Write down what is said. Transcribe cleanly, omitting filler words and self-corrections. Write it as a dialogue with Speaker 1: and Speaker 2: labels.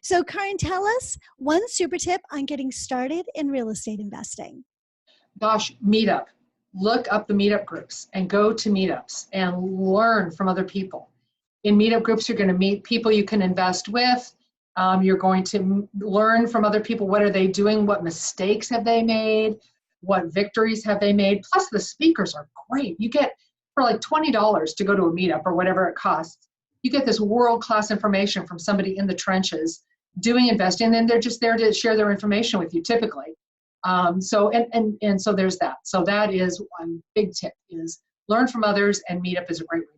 Speaker 1: So Kaaren, tell us one super tip on getting started in real estate investing.
Speaker 2: Gosh, meetup. Look up the meetup groups and go to meetups and learn from other people. In meetup groups, you're going to meet people you can invest with. You're going to learn from other people. What are they doing? What mistakes have they made? What victories have they made? Plus, the speakers are great. You get, for like $20 to go to a meetup or whatever it costs, you get this world-class information from somebody in the trenches doing investing, and they're just there to share their information with you typically. So there's that. So that is one big tip, is learn from others, and meetup is a great way.